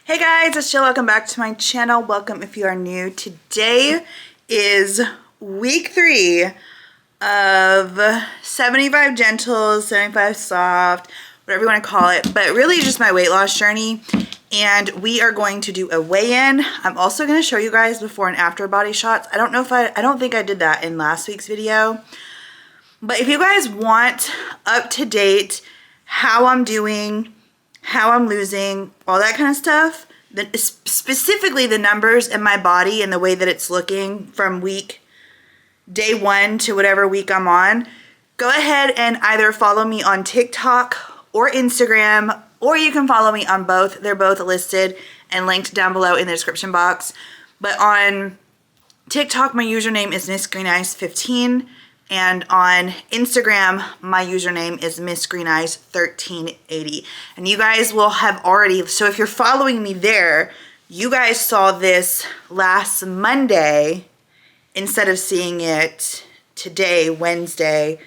Hey guys, it's Jill. Welcome back to my channel. Welcome if you are new. Today is week 3 of 75 gentle, 75 soft, whatever you want to call it, but really just my weight loss journey. And we are going to do a weigh-in. I'm also going to show you guys before and after body shots. I don't think I did that in last week's video. But if you guys want up to date how I'm doing, how I'm losing, all that kind of stuff, specifically the numbers in my body and the way that it's looking from day 1 to whatever week I'm on, go ahead and either follow me on TikTok or Instagram, or you can follow me on both. They're both listed and linked down below in the description box. But on TikTok, my username is MissGreenEyes15. And on Instagram, my username is MissGreenEyes1380. And you guys will have already, so if you're following me there, you guys saw this last Monday instead of seeing it today, Wednesday.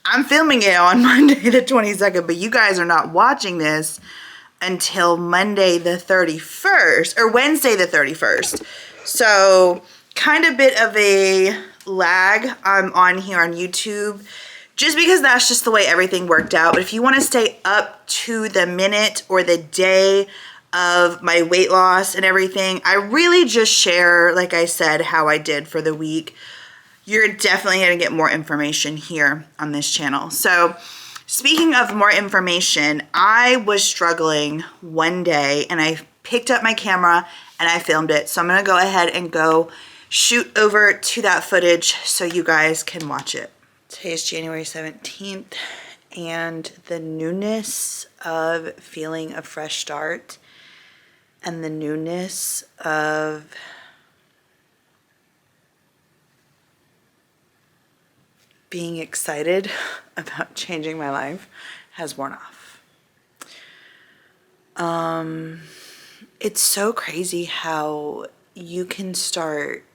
I'm filming it on Monday the 22nd, but you guys are not watching this until Monday the 31st, or Wednesday the 31st. So kind of bit of a lag on here on YouTube, just because that's just the way everything worked out. But if you want to stay up to the minute or the day of my weight loss and everything, I really just share, like I said, how I did for the week. You're definitely going to get more information here on this channel. So speaking of more information, I was struggling one day and I picked up my camera and I filmed it. So I'm going to go ahead and go shoot over to that footage so you guys can watch it. Today is January 17th, and the newness of feeling a fresh start and the newness of being excited about changing my life has worn off. It's so crazy how you can start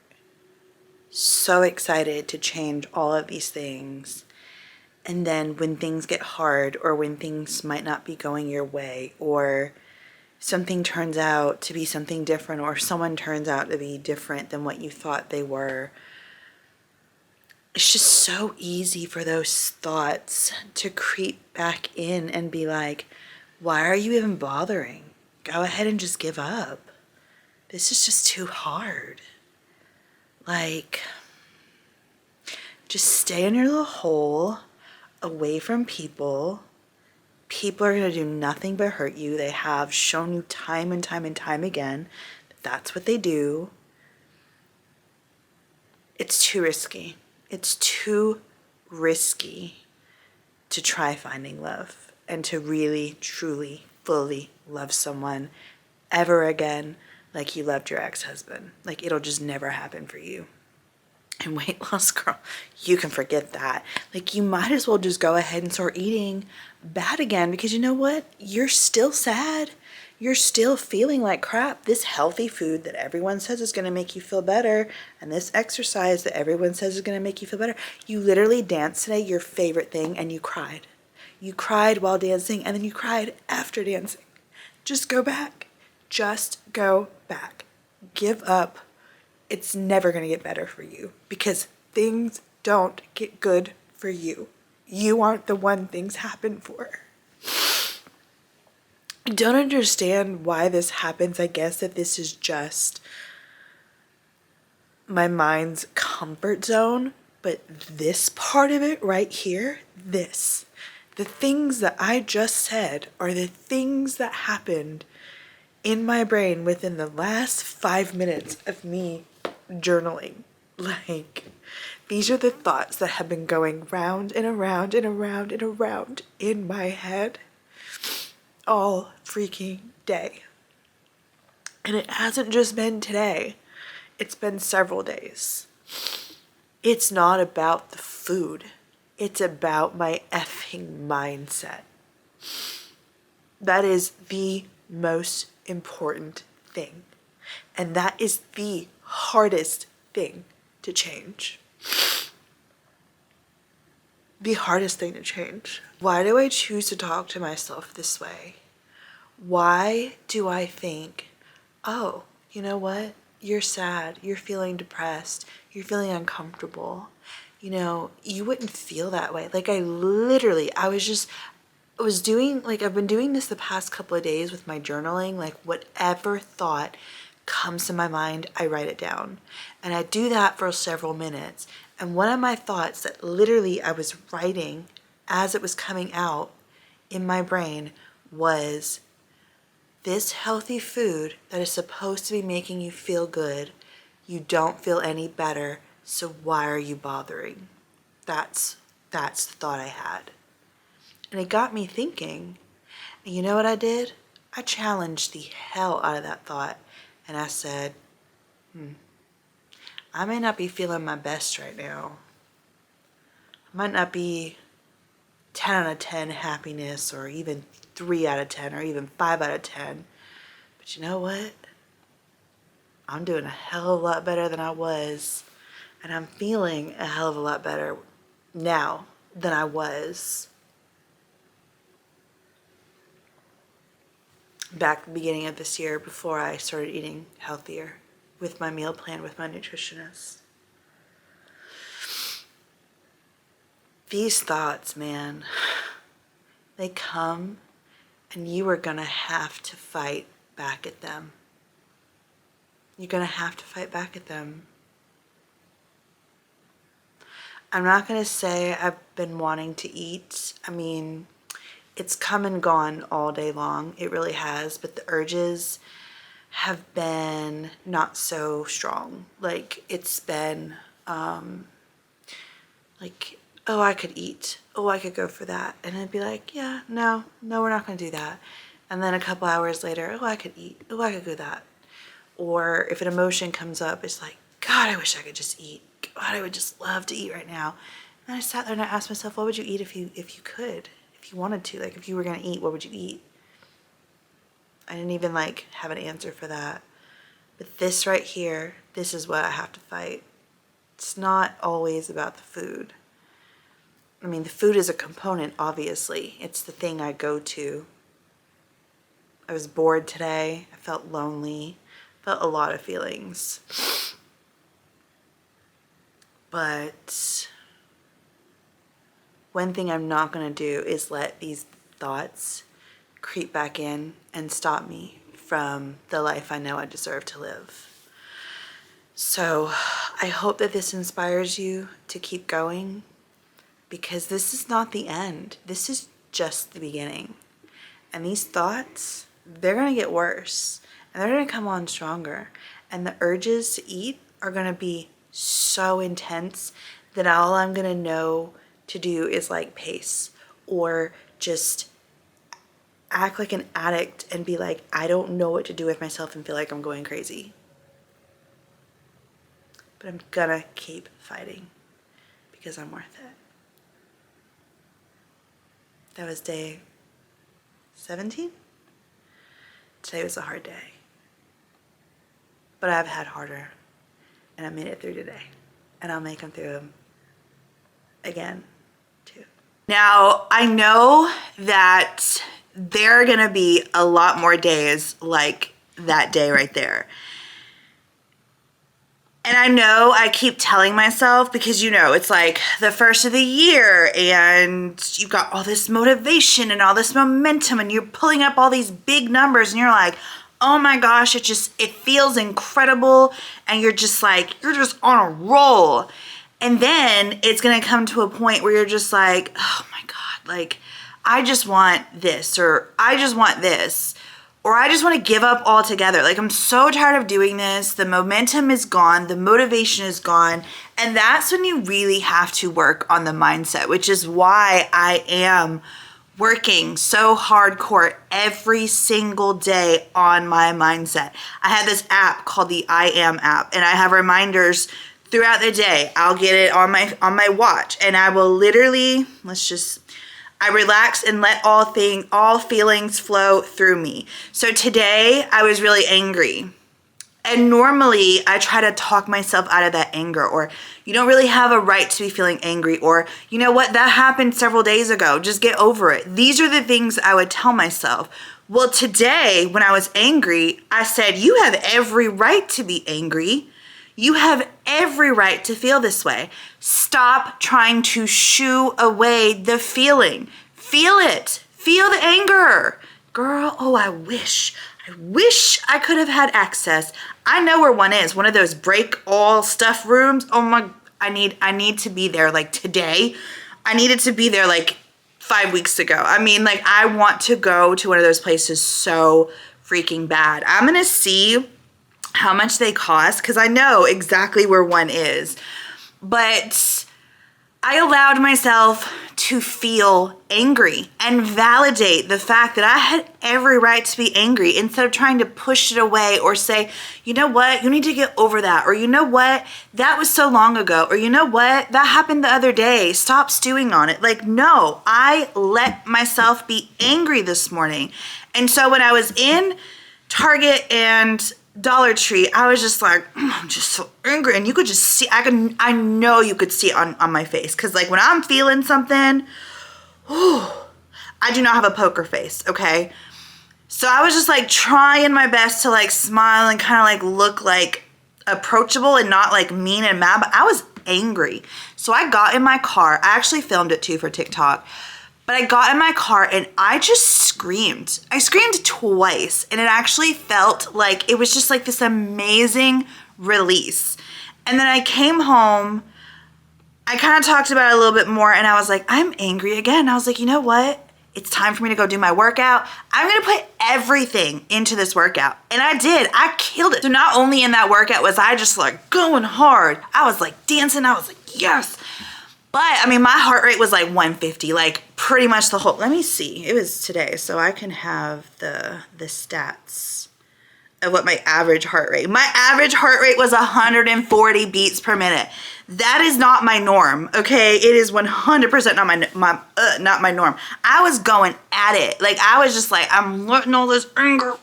so excited to change all of these things, and then when things get hard, or when things might not be going your way, or something turns out to be something different, or someone turns out to be different than what you thought they were, it's just so easy for those thoughts to creep back in and be like, why are you even bothering? Go ahead and just give up. This is just too hard. Like, just stay in your little hole, away from people. People are going to do nothing but hurt you. They have shown you time and time and time again that that's what they do. It's too risky. It's too risky to try finding love and to really, truly, fully love someone ever again like you loved your ex-husband. Like, it'll just never happen for you. And weight loss, girl, you can forget that. Like, you might as well just go ahead and start eating bad again, because you know what? You're still sad. You're still feeling like crap. This healthy food that everyone says is going to make you feel better, and this exercise that everyone says is going to make you feel better. You literally danced today, your favorite thing, and you cried. You cried while dancing, and then you cried after dancing. Just go back. Just go back. Give up. It's never going to get better for you, because things don't get good for you. You aren't the one things happen for. I don't understand why this happens. I guess that this is just my mind's comfort zone, but this part of it right here, the things that I just said are the things that happened in my brain within the last 5 minutes of me journaling. Like, these are the thoughts that have been going round and around and around and around in my head all freaking day. And it hasn't just been today. It's been several days. It's not about the food. It's about my effing mindset. That is the most important thing. And that is the hardest thing to change. The hardest thing to change. Why do I choose to talk to myself this way? why do I think, oh, you know what? You're sad. You're feeling depressed. You're feeling uncomfortable. You know, you wouldn't feel that way. Like I was doing, like I've been doing this the past couple of days with my journaling, like whatever thought comes to my mind, I write it down. And I do that for several minutes. And one of my thoughts that literally I was writing as it was coming out in my brain was, this healthy food that is supposed to be making you feel good, you don't feel any better, so why are you bothering? That's the thought I had. And it got me thinking. And you know what I did? I challenged the hell out of that thought. And I said, I may not be feeling my best right now. I might not be 10 out of 10 happiness, or even 3 out of 10, or even 5 out of 10. But you know what? I'm doing a hell of a lot better than I was. And I'm feeling a hell of a lot better now than I was back at the beginning of this year, before I started eating healthier with my meal plan with my nutritionist. These thoughts, man, they come and you are gonna have to fight back at them. You're gonna have to fight back at them. I'm not gonna say I've been wanting to eat. I mean, it's come and gone all day long. It really has, but the urges have been not so strong. Like it's been like, oh, I could eat. Oh, I could go for that. And I'd be like, yeah, no, we're not gonna do that. And then a couple hours later, oh, I could eat. Oh, I could do that. Or if an emotion comes up, it's like, God, I wish I could just eat. God, I would just love to eat right now. And I sat there and I asked myself, what would you eat if you could? If you wanted to, like if you were gonna eat, what would you eat? I didn't even like have an answer for that. But this right here, this is what I have to fight. It's not always about the food. I mean, the food is a component, obviously. It's the thing I go to. I was bored today. I felt lonely. Felt a lot of feelings. But one thing I'm not gonna do is let these thoughts creep back in and stop me from the life I know I deserve to live. So I hope that this inspires you to keep going, because this is not the end. This is just the beginning. And these thoughts, they're gonna get worse and they're gonna come on stronger. And the urges to eat are gonna be so intense that all I'm gonna know to do is like pace, or just act like an addict and be like, I don't know what to do with myself, and feel like I'm going crazy. But I'm gonna keep fighting because I'm worth it. That was day 17. Today was a hard day, but I've had harder, and I made it through today, and I'll make them through them again too. Now, I know that there are gonna be a lot more days like that day right there. And I know I keep telling myself, because you know, it's like the first of the year and you've got all this motivation and all this momentum and you're pulling up all these big numbers and you're like, oh my gosh, it feels incredible, and you're just like, you're just on a roll. And then it's gonna come to a point where you're just like, oh my God, like I just want this, or I just want this, or I just want to give up altogether. Like I'm so tired of doing this. The momentum is gone, the motivation is gone. And that's when you really have to work on the mindset, which is why I am working so hardcore every single day on my mindset. I have this app called the I Am app, and I have reminders throughout the day. I'll get it on my watch, and I will literally, I relax and let all feelings flow through me. So today I was really angry. And normally I try to talk myself out of that anger, or you don't really have a right to be feeling angry, or you know what, that happened several days ago, just get over it. These are the things I would tell myself. Well, today when I was angry, I said, you have every right to be angry. You have every right to feel this way. Stop trying to shoo away the feeling. Feel it. Feel the anger. Girl, oh, I wish I could have had access. I know where one is, one of those break all stuff rooms. Oh my, I need to be there like today. I needed to be there like 5 weeks ago. I mean, like, I want to go to one of those places so freaking bad. I'm gonna see how much they cost because I know exactly where one is. But I allowed myself to feel angry and validate the fact that I had every right to be angry instead of trying to push it away or say, you know what, you need to get over that. Or you know what, that was so long ago. Or you know what, that happened the other day. Stop stewing on it. Like, no, I let myself be angry this morning. And so when I was in Target and Dollar Tree, I was just like, I'm just so angry. And you could just see, I know you could see it on my face. Cause like when I'm feeling something, I do not have a poker face, okay? So I was just like trying my best to like smile and kind of like look like approachable and not like mean and mad, but I was angry. So I got in my car. I actually filmed it too for TikTok. But I got in my car and I just screamed. I screamed twice and it actually felt like it was just like this amazing release. And then I came home, I kind of talked about it a little bit more and I was like, I'm angry again. I was like, you know what? It's time for me to go do my workout. I'm gonna put everything into this workout. And I did, I killed it. So not only in that workout was I just like going hard, I was like dancing, I was like, yes. But I mean, my heart rate was like 150, like pretty much the whole, let me see, it was today. So I can have the stats of what my average heart rate. My average heart rate was 140 beats per minute. That is not my norm, okay? It is 100% not my norm. I was going at it. Like I was just like, I'm letting all this anger.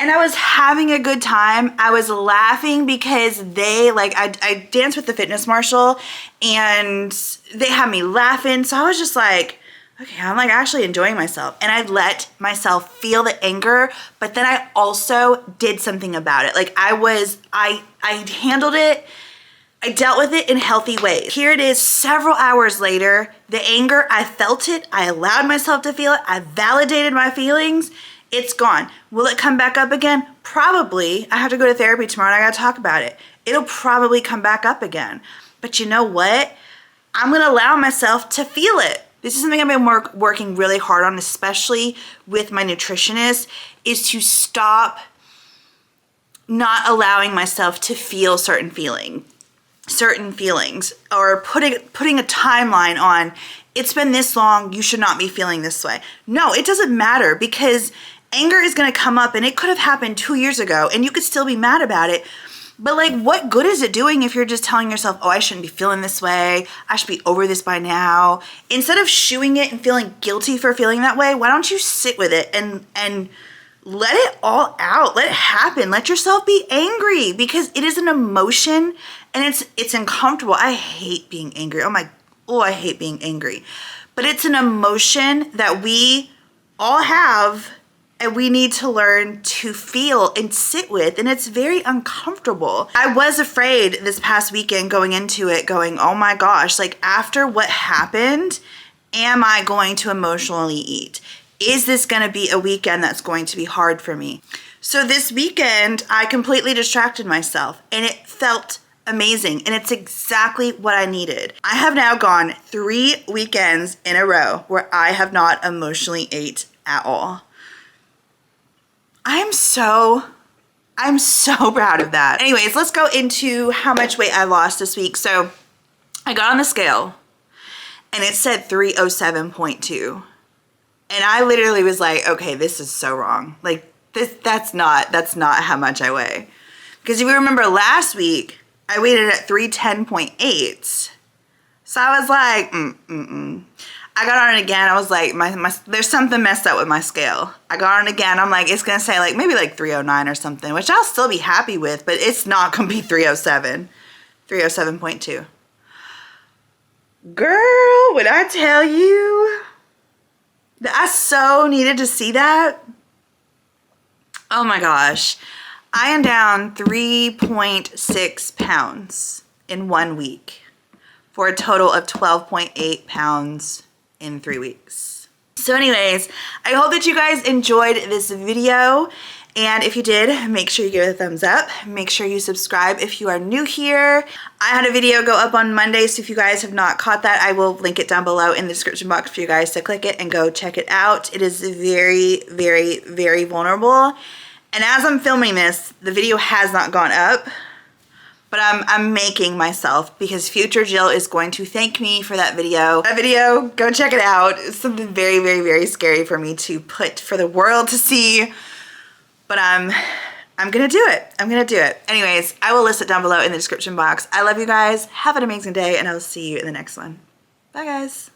And I was having a good time. I was laughing because they like, I danced with the fitness marshal and they had me laughing. So I was just like, okay, I'm like actually enjoying myself. And I let myself feel the anger, but then I also did something about it. Like I handled it. I dealt with it in healthy ways. Here it is several hours later. The anger, I felt it. I allowed myself to feel it. I validated my feelings. It's gone. Will it come back up again? Probably. I have to go to therapy tomorrow and I gotta talk about it. It'll probably come back up again. But you know what? I'm gonna allow myself to feel it. This is something I've been working really hard on, especially with my nutritionist, is to stop not allowing myself to feel certain feelings or putting a timeline on, it's been this long, you should not be feeling this way. No, it doesn't matter because anger is going to come up and it could have happened 2 years ago and you could still be mad about it. But like, what good is it doing if you're just telling yourself, oh, I shouldn't be feeling this way. I should be over this by now. Instead of shooing it and feeling guilty for feeling that way, why don't you sit with it and let it all out. Let it happen. Let yourself be angry because it is an emotion and it's uncomfortable. I hate being angry. I hate being angry. But it's an emotion that we all have and we need to learn to feel and sit with, and it's very uncomfortable. I was afraid this past weekend going into it, going, oh my gosh, like after what happened, am I going to emotionally eat? Is this gonna be a weekend that's going to be hard for me? So this weekend, I completely distracted myself and it felt amazing and it's exactly what I needed. I have now gone 3 weekends in a row where I have not emotionally ate at all. I'm so proud of that. Anyways, let's go into how much weight I lost this week. So I got on the scale and it said 307.2. And I literally was like, okay, this is so wrong. Like that's not how much I weigh. Because if you remember last week, I weighed it at 310.8. So I was like, I got on it again. I was like, there's something messed up with my scale. I got on it again. I'm like, it's going to say like maybe like 309 or something, which I'll still be happy with, but it's not going to be 307. 307.2. Girl, would I tell you? I so needed to see that. Oh my gosh. I am down 3.6 pounds in 1 week for a total of 12.8 pounds in 3 weeks. So anyways, I hope that you guys enjoyed this video. And if you did, make sure you give it a thumbs up. Make sure you subscribe if you are new here. I had a video go up on Monday, so if you guys have not caught that, I will link it down below in the description box for you guys to click it and go check it out. It is very, very, very vulnerable. And as I'm filming this, the video has not gone up, but I'm making myself because future Jill is going to thank me for that video. That video, go check it out. It's something very, very, very scary for me to put for the world to see. But I'm gonna do it. I'm gonna do it. Anyways, I will list it down below in the description box. I love you guys. Have an amazing day, and I'll see you in the next one. Bye, guys.